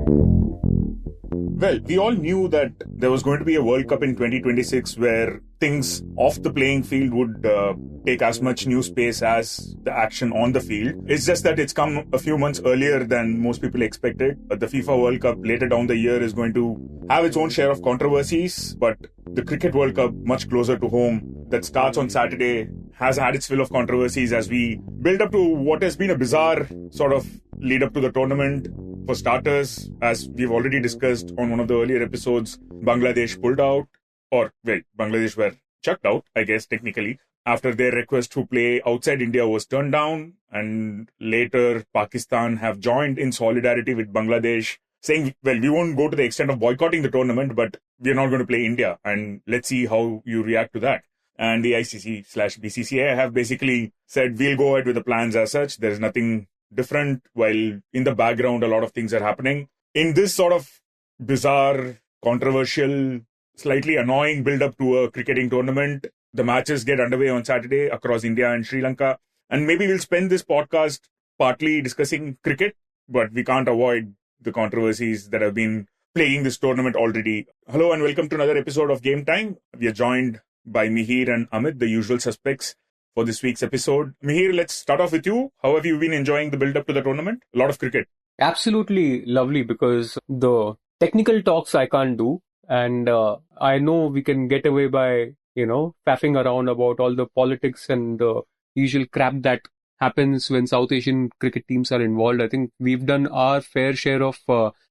Well, we all knew that there was going to be a World Cup in 2026 where things off the playing field would take as much new space as the action on the field. It's just that it's come a few months earlier than most people expected. The FIFA World Cup later down the year is going to have its own share of controversies, but the Cricket World Cup, much closer to home, that starts on Saturday, has had its fill of controversies as we build up to what has been a bizarre sort of lead up to the tournament. For starters, as we've already discussed on one of the earlier episodes, Bangladesh pulled out, Bangladesh were chucked out, I guess, technically, after their request to play outside India was turned down. And later, Pakistan have joined in solidarity with Bangladesh, saying, well, we won't go to the extent of boycotting the tournament, but we're not going to play India. And let's see how you react to that. And the ICC/BCCI have basically said, we'll go ahead with the plans as such. There's nothing different, while in the background, a lot of things are happening. In this sort of bizarre, controversial, slightly annoying build-up to a cricketing tournament, the matches get underway on Saturday across India and Sri Lanka. And maybe we'll spend this podcast partly discussing cricket, but we can't avoid the controversies that have been plaguing this tournament already. Hello and welcome to another episode of Game Time. We are joined by Mihir and Amit, the usual suspects for this week's episode. Mihir, let's start off with you. How have you been enjoying the build-up to the tournament? A lot of cricket. Absolutely lovely, because the technical talks I can't do. And I know we can get away by, faffing around about all the politics and the usual crap that happens when South Asian cricket teams are involved. I think we've done our fair share of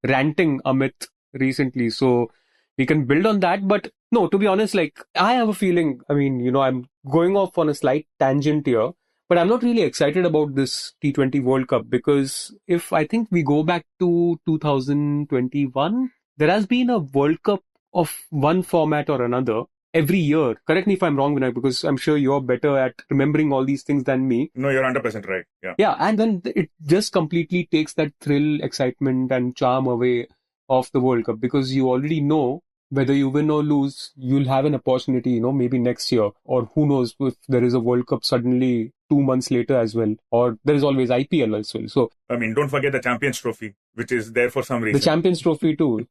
ranting, Amit, recently. So we can build on that. But no, to be honest, I have a feeling, I'm going off on a slight tangent here, but I'm not really excited about this T20 World Cup, because if I think we go back to 2021, there has been a World Cup of one format or another every year. Correct me if I'm wrong, Vinayakk, because I'm sure you're better at remembering all these things than me. No, you're 100% right. Yeah, and then it just completely takes that thrill, excitement and charm away of the World Cup, because you already know whether you win or lose, you'll have an opportunity, maybe next year, or who knows if there is a World Cup suddenly 2 months later as well, or there is always IPL as well. So, don't forget the Champions Trophy, which is there for some reason. The Champions Trophy too.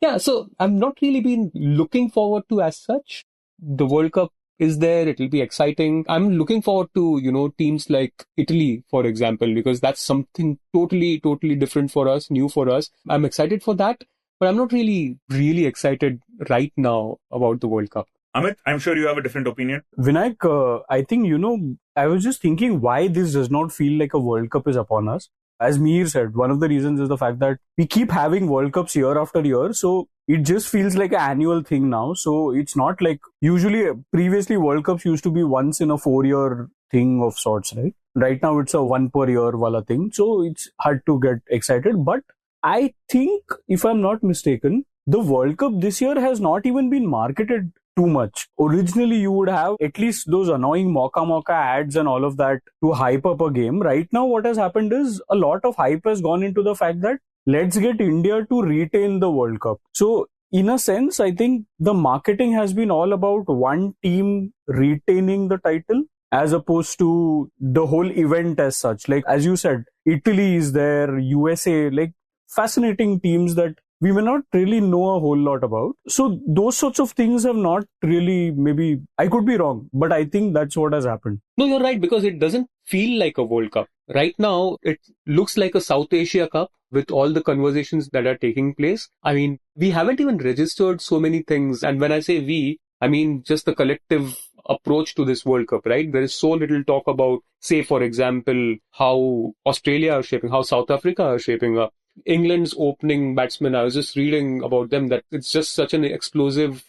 Yeah, so I've not really been looking forward to as such. The World Cup is there, it'll be exciting. I'm looking forward to, teams like Italy, for example, because that's something totally different for us, new for us. I'm excited for that. But I'm not really excited right now about the World Cup. Amit, I'm sure you have a different opinion. Vinayakk, I think, I was just thinking why this does not feel like a World Cup is upon us. As Mihir said, one of the reasons is the fact that we keep having World Cups year after year. So it just feels like an annual thing now. So it's not like previously World Cups used to be once in a 4-year thing of sorts, right? Right now it's a 1 per year wala thing. So it's hard to get excited. But I think, if I'm not mistaken, the World Cup this year has not even been marketed too much. Originally, you would have at least those annoying Mocha ads and all of that to hype up a game. Right now, what has happened is a lot of hype has gone into the fact that let's get India to retain the World Cup. So, in a sense, I think the marketing has been all about one team retaining the title, as opposed to the whole event as such. Like, as you said, Italy is there, USA, fascinating teams that we may not really know a whole lot about. So those sorts of things have not really, maybe, I could be wrong, but I think that's what has happened. No, you're right, because it doesn't feel like a World Cup. Right now, it looks like a South Asia Cup with all the conversations that are taking place. We haven't even registered so many things. And when I say we, just the collective approach to this World Cup, right? There is so little talk about, say, for example, how Australia are shaping, how South Africa are shaping up. England's opening batsmen, I was just reading about them, that it's just such an explosive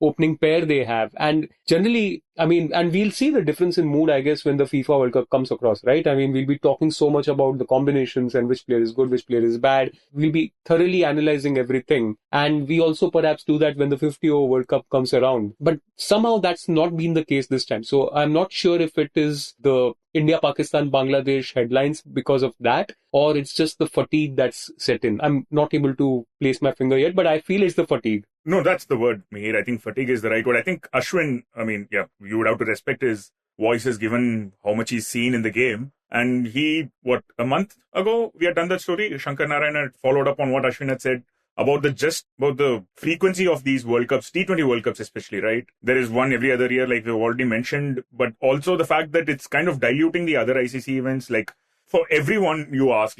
opening pair they have. And generally, and we'll see the difference in mood, I guess, when the FIFA World Cup comes across, right? We'll be talking so much about the combinations and which player is good, which player is bad. We'll be thoroughly analyzing everything. And we also perhaps do that when the 50-over World Cup comes around. But somehow that's not been the case this time. So I'm not sure if it is the India, Pakistan, Bangladesh headlines because of that, or it's just the fatigue that's set in. I'm not able to place my finger yet, but I feel it's the fatigue. No, that's the word, Mihir. I think fatigue is the right word. I think Ashwin, you would have to respect his voice given how much he's seen in the game. And a month ago, we had done that story. Shankar Narayan had followed up on what Ashwin had said about the frequency of these World Cups, T20 World Cups especially, right? There is one every other year, like we've already mentioned, but also the fact that it's kind of diluting the other ICC events. Like for everyone you ask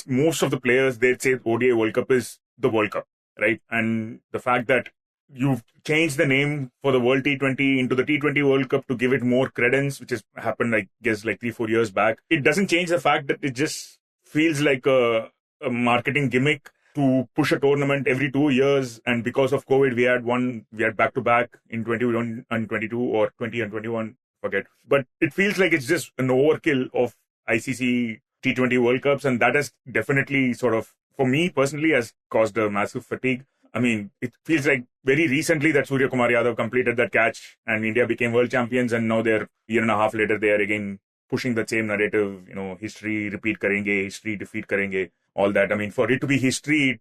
most of the players, they'd say ODI World Cup is the World Cup, right? And the fact that you've changed the name for the World T20 into the T20 World Cup to give it more credence, which has happened, I guess, like 3-4 years back. It doesn't change the fact that it just feels like a marketing gimmick to push a tournament every 2 years. And because of COVID, we had back-to-back in 21 and 22 or 20 and 21, forget. But it feels like it's just an overkill of ICC T20 World Cups. And that has definitely sort of, for me personally, has caused a massive fatigue. I mean, it feels like very recently that Surya Kumar Yadav completed that catch and India became world champions. And now they're year and a half later, they are again pushing that same narrative, history repeat karenge, history defeat karenge, all that. I mean, for it to be history,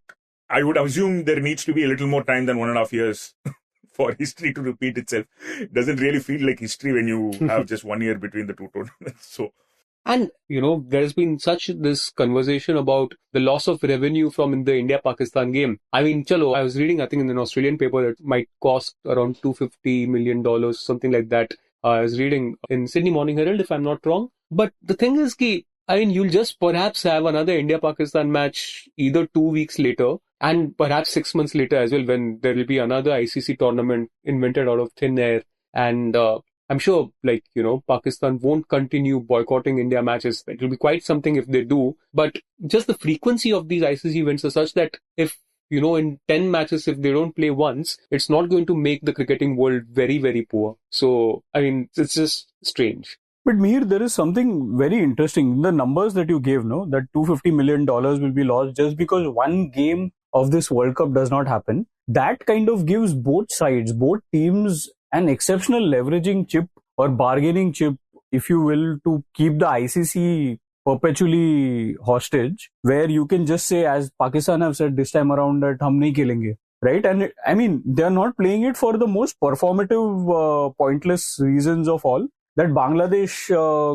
I would assume there needs to be a little more time than 1.5 years for history to repeat itself. It doesn't really feel like history when you have just 1 year between the two tournaments. So. And, there's been such this conversation about the loss of revenue from the India-Pakistan game. I mean, I was reading, I think in an Australian paper, that it might cost around $250 million, something like that. I was reading in Sydney Morning Herald, if I'm not wrong. But the thing is, you'll just perhaps have another India-Pakistan match either 2 weeks later and perhaps 6 months later as well, when there will be another ICC tournament invented out of thin air. And I'm sure, Pakistan won't continue boycotting India matches. It will be quite something if they do. But just the frequency of these ICC events are such that if, in 10 matches, if they don't play once, it's not going to make the cricketing world very, very poor. So, it's just strange. But Mihir, there is something very interesting. The numbers that you gave, that $250 million will be lost just because one game of this World Cup does not happen. That kind of gives both sides, both teams, an exceptional leveraging chip or bargaining chip, if you will, to keep the ICC perpetually hostage, where you can just say, as Pakistan have said this time around, that hum nahi khelenge, right? And they are not playing it for the most performative, pointless reasons of all, that Bangladesh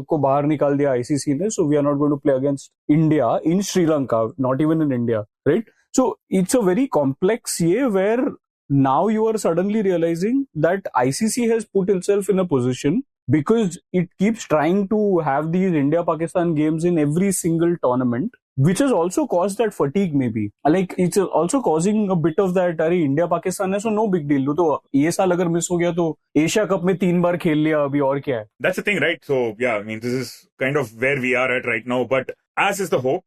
ko bahar nikal diya ICC ne, so we are not going to play against India in Sri Lanka, not even in India, right? So it's a very complex year where now you are suddenly realizing that ICC has put itself in a position, because it keeps trying to have these India-Pakistan games in every single tournament, which has also caused that fatigue maybe. Like, it's also causing a bit of that, India-Pakistan hai, so no big deal. तो ये साल अगर miss हो गया तो Asia cup में 3 बार खेल लिया, अभी और क्या है? That's the thing, right? So, yeah, this is kind of where we are at right now. But as is the hope,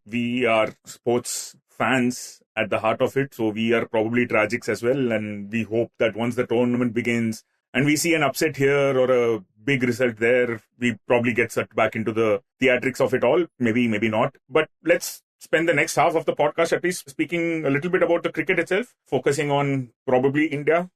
we are sports fans at the heart of it. So we are probably tragics as well. And we hope that once the tournament begins, and we see an upset here or a big result there, we probably get sucked back into the theatrics of it all. Maybe, maybe not. But let's spend the next half of the podcast at least speaking a little bit about the cricket itself, focusing on probably India.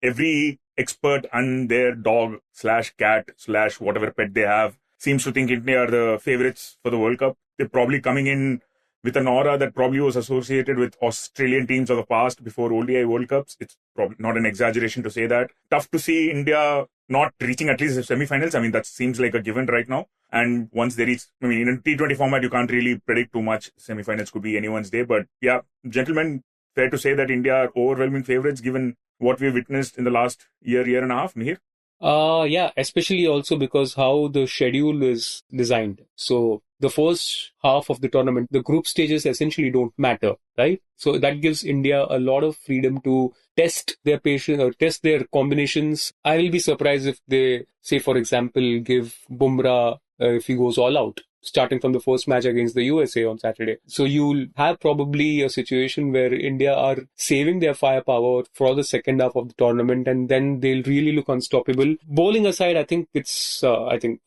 Every expert and their dog / cat / whatever pet they have seems to think India are the favorites for the World Cup. They're probably coming in with an aura that probably was associated with Australian teams of the past before ODI World Cups. It's probably not an exaggeration to say that. Tough to see India not reaching at least the semi-finals. That seems like a given right now. And once they reach, in a T20 format, you can't really predict too much. Semi-finals could be anyone's day. But yeah, gentlemen, fair to say that India are overwhelming favorites given what we've witnessed in the last year and a half, Mihir? Yeah, especially also because how the schedule is designed. So the first half of the tournament, the group stages essentially don't matter, right? So that gives India a lot of freedom to test their patience or test their combinations. I will be surprised if they, say, for example, give Bumrah, if he goes all out, starting from the first match against the USA on Saturday. So you'll have probably a situation where India are saving their firepower for the second half of the tournament, and then they'll really look unstoppable. Bowling aside, I think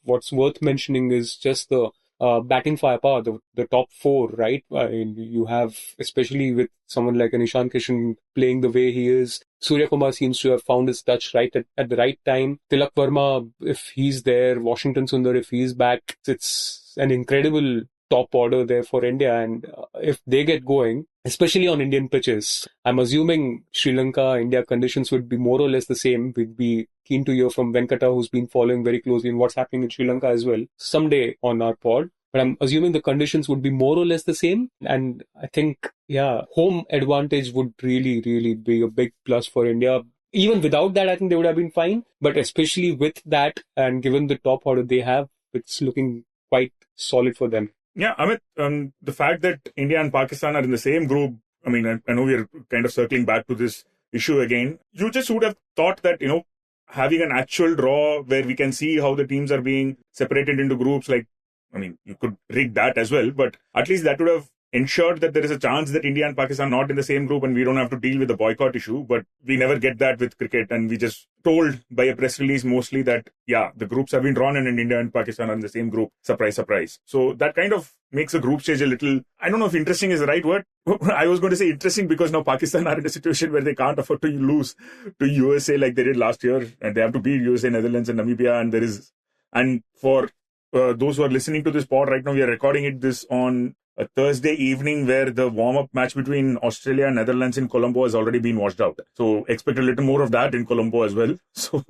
what's worth mentioning is just the batting firepower, the top four, right? You have, especially with someone like Ishan Kishan playing the way he is, Surya Kumar seems to have found his touch right at the right time. Tilak Verma, if he's there, Washington Sundar, if he's back, it's an incredible top order there for India. And if they get going, especially on Indian pitches, I'm assuming Sri Lanka, India conditions would be more or less the same. We'd be keen to hear from Venkata, who's been following very closely in what's happening in Sri Lanka as well, someday on our pod. But I'm assuming the conditions would be more or less the same. And I think, home advantage would really, really be a big plus for India. Even without that, I think they would have been fine. But especially with that, and given the top order they have, it's looking quite solid for them. Yeah, Amit, the fact that India and Pakistan are in the same group, I mean, I know we're kind of circling back to this issue again. You just would have thought that, having an actual draw where we can see how the teams are being separated into groups, you could rig that as well, but at least that would have ensured that there is a chance that India and Pakistan are not in the same group and we don't have to deal with the boycott issue. But we never get that with cricket, and we just told by a press release mostly that, the groups have been drawn and India and Pakistan are in the same group. Surprise, surprise. So that kind of makes the group stage a little, I don't know if interesting is the right word. I was going to say interesting because now Pakistan are in a situation where they can't afford to lose to USA like they did last year, and they have to beat USA, Netherlands and Namibia. And for those who are listening to this pod right now, we are recording this on a Thursday evening where the warm-up match between Australia and Netherlands in Colombo has already been washed out. So expect a little more of that in Colombo as well. So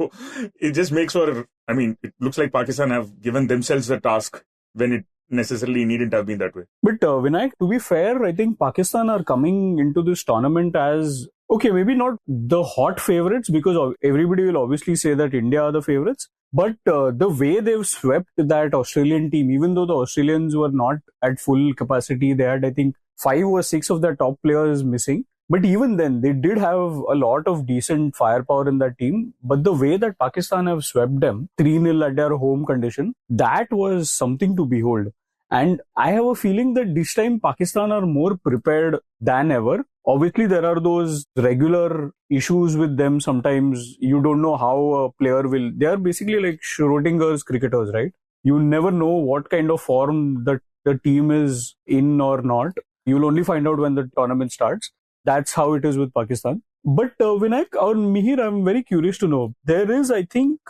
it just makes it looks like Pakistan have given themselves a task when it necessarily needn't have been that way. But Vinayk, to be fair, I think Pakistan are coming into this tournament as, okay, maybe not the hot favorites, because everybody will obviously say that India are the favorites. But the way they've swept that Australian team, even though the Australians were not at full capacity, they had, I think, 5 or 6 of their top players missing. But even then, they did have a lot of decent firepower in that team. But the way that Pakistan have swept them 3-0 at their home condition, that was something to behold. And I have a feeling that this time Pakistan are more prepared than ever. Obviously, there are those regular issues with them. Sometimes you don't know how a player will... They are basically like Schrodinger's cricketers, right? You never know what kind of form that the team is in or not. You'll only find out when the tournament starts. That's how it is with Pakistan. But Vinayk or Mihir, I'm very curious to know. There is, I think...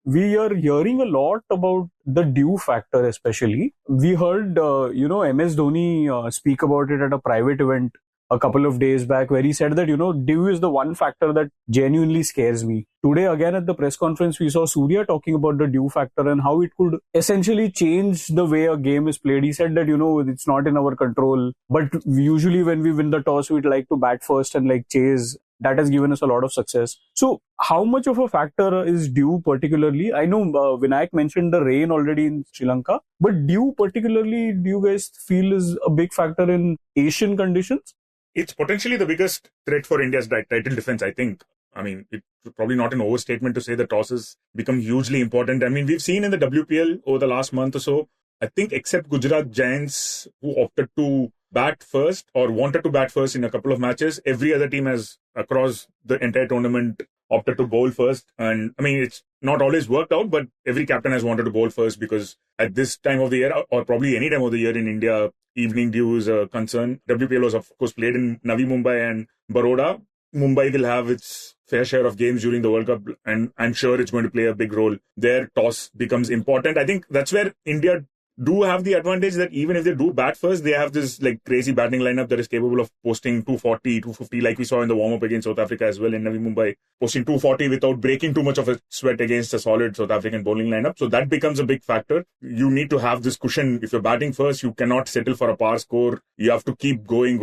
we are hearing a lot about the due factor, especially. We heard, MS Dhoni speak about it at a private event a couple of days back, where he said that, due is the one factor that genuinely scares me. Today, again, at the press conference, we saw Surya talking about the due factor and how it could essentially change the way a game is played. He said that, it's not in our control, but usually when we win the toss, we'd like to bat first and chase. That has given us a lot of success. So how much of a factor is due particularly? I know Vinayk mentioned the rain already in Sri Lanka, but due particularly, do you guys feel is a big factor in Asian conditions? It's potentially the biggest threat for India's title defense, I think. I mean, it's probably not an overstatement to say the tosses become hugely important. I mean, we've seen in the WPL over the last month or so, I think except Gujarat Giants, who opted to bat first or wanted to bat first in a couple of matches, every other team has across the entire tournament opted to bowl first. And I mean, it's not always worked out, but every captain has wanted to bowl first, because at this time of the year, or probably any time of the year in India, evening dew is a concern. WPL was, of course, played in Navi Mumbai and Baroda. Mumbai will have its fair share of games during the World Cup, and I'm sure it's going to play a big role. Their toss becomes important. I think that's where India do have the advantage, that even if they do bat first, they have this crazy batting lineup that is capable of posting 240, 250, like we saw in the warm-up against South Africa as well in Navi Mumbai, posting 240 without breaking too much of a sweat against a solid South African bowling lineup. So that becomes a big factor. You need to have this cushion. If you're batting first, you cannot settle for a par score. You have to keep going.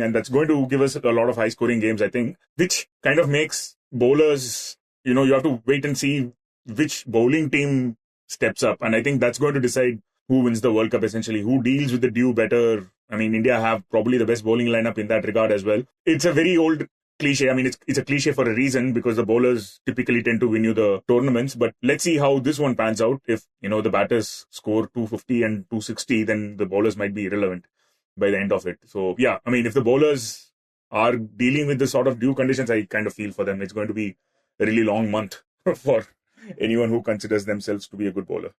And that's going to give us a lot of high-scoring games, I think, which kind of makes bowlers, you have to wait and see which bowling team steps up. And I think that's going to decide who wins the World Cup, essentially, who deals with the dew better. I mean, India have probably the best bowling lineup in that regard as well. It's a very old cliche. I mean, it's a cliche for a reason, because the bowlers typically tend to win you the tournaments. But let's see how this one pans out. If, the batters score 250 and 260, then the bowlers might be irrelevant by the end of it. So, yeah, I mean, if the bowlers are dealing with this sort of dew conditions, I kind of feel for them it's going to be a really long month for anyone who considers themselves to be a good bowler.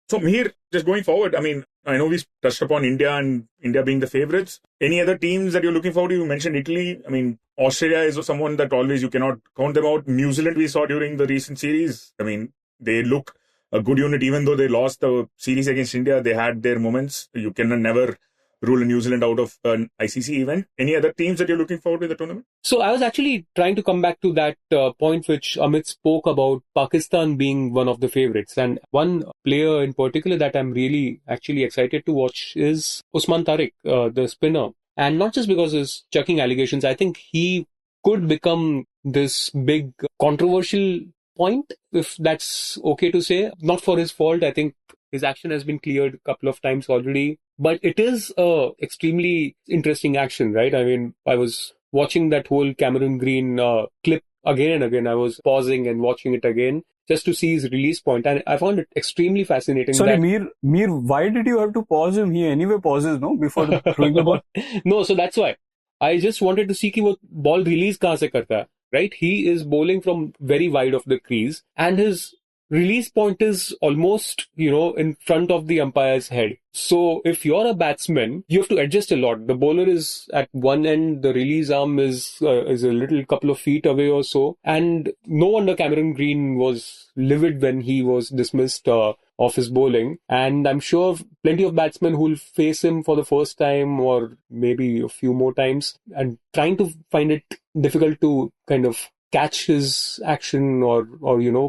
So, Mihir, just going forward, I mean, I know we touched upon India and India being the favourites. Any other teams that you're looking forward to? You mentioned Italy. I mean, Australia is someone that always you cannot count them out. New Zealand we saw during the recent series. I mean, they look a good unit. Even though they lost the series against India, they had their moments. You can never rule New Zealand out of an ICC event. Any other teams that you're looking forward to in the tournament? So I was actually trying to come back to that point which Amit spoke about Pakistan being one of the favorites. And one player in particular that I'm really actually excited to watch is Usman Tariq, the spinner. And not just because he's chucking allegations. I think he could become this big controversial point, if that's okay to say. Not for his fault. I think his action has been cleared a couple of times already. But it is a extremely interesting action, right? I mean, I was watching that whole Cameron Green clip again and again. I was pausing and watching it again just to see his release point. And I found it extremely fascinating. Sorry, Mir, why did you have to pause him? He anyway pauses, no? Before throwing the ball? No, so that's why. I just wanted to see कि वो ball release कहाँ से करता है, right? He is bowling from very wide of the crease and his release point is almost, in front of the umpire's head. So if you're a batsman, you have to adjust a lot. The bowler is at one end, the release arm is a little couple of feet away or so. And no wonder Cameron Green was livid when he was dismissed of his bowling. And I'm sure plenty of batsmen who will face him for the first time or maybe a few more times and trying to find it difficult to kind of catch his action or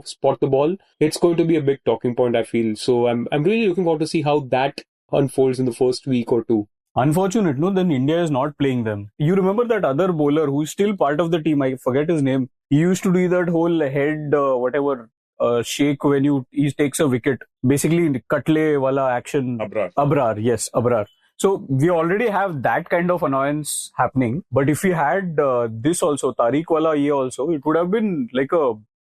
spot the ball. It's going to be a big talking point, I feel. So I'm really looking forward to see how that unfolds in the first week or two. Unfortunate, no? Then India is not playing them. You remember that other bowler who's still part of the team? I forget his name. He used to do that whole head, shake when he takes a wicket. Basically, Katle wala action. Abrar, yes, Abrar. So we already have that kind of annoyance happening. But if we had this also, Tariq wala ye also, it would have been like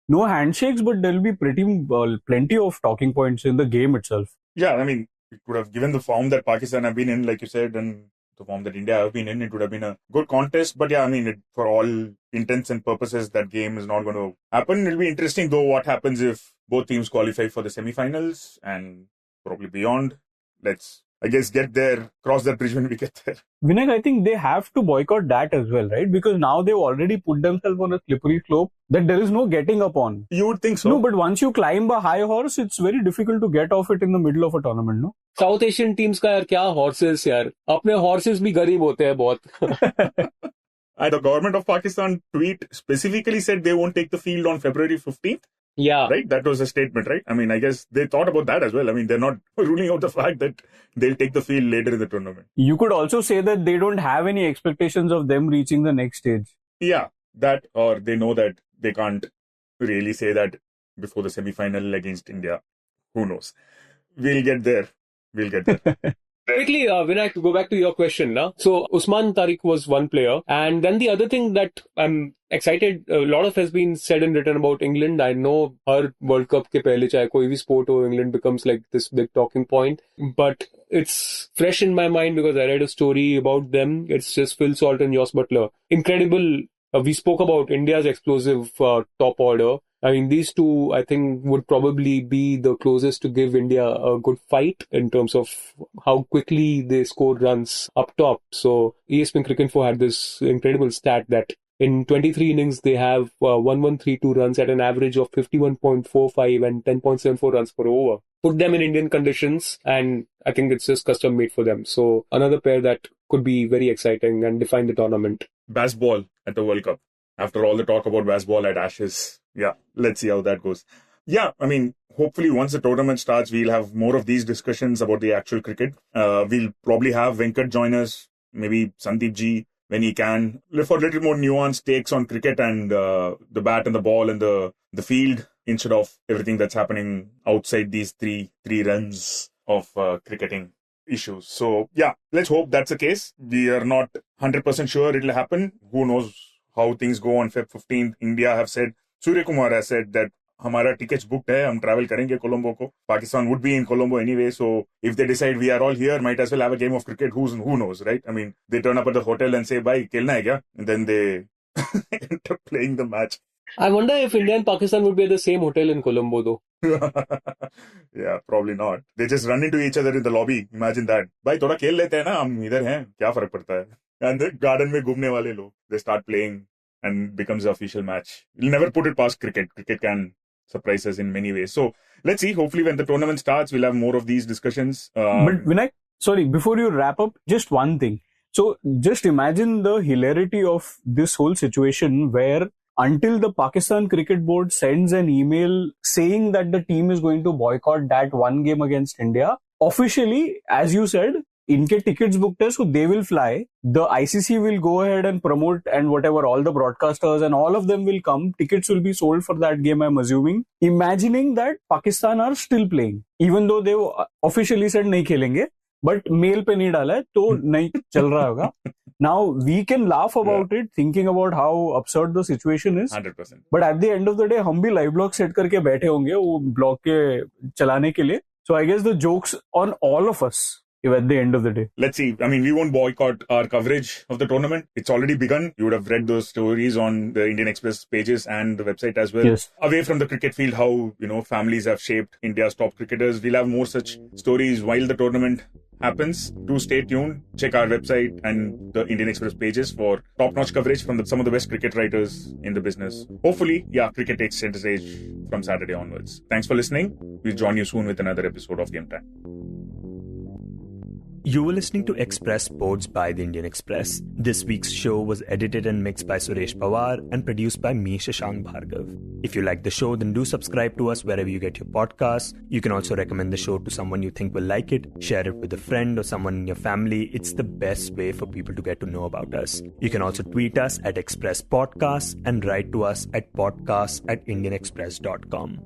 no handshakes, but there'll be plenty of talking points in the game itself. Yeah, I mean, it would have given the form that Pakistan have been in, like you said, and the form that India have been in, it would have been a good contest. But yeah, I mean, for all intents and purposes, that game is not going to happen. It'll be interesting, though, what happens if both teams qualify for the semi-finals and probably beyond. Let's, I guess, get there, cross that bridge when we get there. Vinayakk, I think they have to boycott that as well, right? Because now they've already put themselves on a slippery slope that there is no getting up on. You would think so. No, but once you climb a high horse, it's very difficult to get off it in the middle of a tournament, no? South Asian teams का यार क्या horses यार, अपने horses भी गरीब होते हैं बहुत. The government of Pakistan tweet specifically said they won't take the field on February 15th. Yeah. Right? That was a statement, right? I mean, I guess they thought about that as well. I mean, they're not ruling out the fact that they'll take the field later in the tournament. You could also say that they don't have any expectations of them reaching the next stage. Yeah, that, or they know that they can't really say that before the semi-final against India. Who knows? We'll get there. Quickly, Vinayakk, to go back to your question now. So, Usman Tariq was one player. And then the other thing that I'm excited, a lot of has been said and written about England. I know her World Cup ke pehle chahe koi bhi sport ho, England becomes like this big talking point. But it's fresh in my mind because I read a story about them. It's just Phil Salt and Jos Buttler. Incredible. We spoke about India's explosive top order. I mean, these two, I think, would probably be the closest to give India a good fight in terms of how quickly they score runs up top. So, ESPN Cricinfo had this incredible stat that in 23 innings, they have 1132 runs at an average of 51.45 and 10.74 runs per over. Put them in Indian conditions, and I think it's just custom made for them. So, another pair that could be very exciting and define the tournament. Baseball at the World Cup. After all the talk about baseball at Ashes. Yeah, let's see how that goes. Yeah, I mean, hopefully once the tournament starts, we'll have more of these discussions about the actual cricket. We'll probably have Venkat join us, maybe Sandeep Ji, when he can, for a little more nuanced takes on cricket and the bat and the ball and the field, instead of everything that's happening outside these three realms of cricketing issues. So, yeah, let's hope that's the case. We are not 100% sure it'll happen. Who knows how things go on Feb 15th. India have said, Surya Kumar has said that हमारा tickets booked है, हम travel करेंगे Colombo को. Pakistan would be in Colombo anyway, so if they decide we are all here, might as well have a game of cricket. Who knows, right? I mean, they turn up at the hotel and say, bhai, खेलना है क्या? And then they end up playing the match. I wonder if India and Pakistan would be at the same hotel in Colombo though. Yeah, probably not. They just run into each other in the lobby. Imagine that. भाई थोड़ा खेल लेते हैं ना, हम इधर हैं, क्या फर्क पड़ता है? And the garden में घूमने वाले लोग, they start playing and becomes the official match. You'll never put it past cricket. Cricket can surprise us in many ways. So let's see. Hopefully, when the tournament starts, we'll have more of these discussions. But Vinayk, sorry, before you wrap up, just one thing. So just imagine the hilarity of this whole situation where until the Pakistan Cricket Board sends an email saying that the team is going to boycott that one game against India, officially, as you said, इनके tickets booked है, so they will fly. The ICC will go ahead and promote and whatever, all the broadcasters and all of them will come. Tickets will be sold for that game, I'm assuming. Imagining that Pakistan are still playing. Even though they officially said नहीं खेलेंगे, but mail पे नहीं डाला है, तो नहीं चल रहा होगा. Now, we can laugh about it, thinking about how absurd the situation is. 100%. But at the end of the day, हम भी live blog set करके बैठे होंगे वो blog के चलाने के लिए. So I guess the joke's on all of us at the end of the day. Let's see. I mean, we won't boycott our coverage of the tournament. It's already begun. You would have read those stories on the Indian Express pages and the website as well. Yes. Away from the cricket field, how, families have shaped India's top cricketers. We'll have more such stories while the tournament happens. Do stay tuned. Check our website and the Indian Express pages for top-notch coverage from some of the best cricket writers in the business. Hopefully, cricket takes center stage from Saturday onwards. Thanks for listening. We'll join you soon with another episode of Game Time. You were listening to Express Sports by the Indian Express. This week's show was edited and mixed by Suresh Pawar and produced by me, Shashank Bhargava. If you like the show, then do subscribe to us wherever you get your podcasts. You can also recommend the show to someone you think will like it. Share it with a friend or someone in your family. It's the best way for people to get to know about us. You can also tweet us at Express Podcasts and write to us at podcasts@indianexpress.com.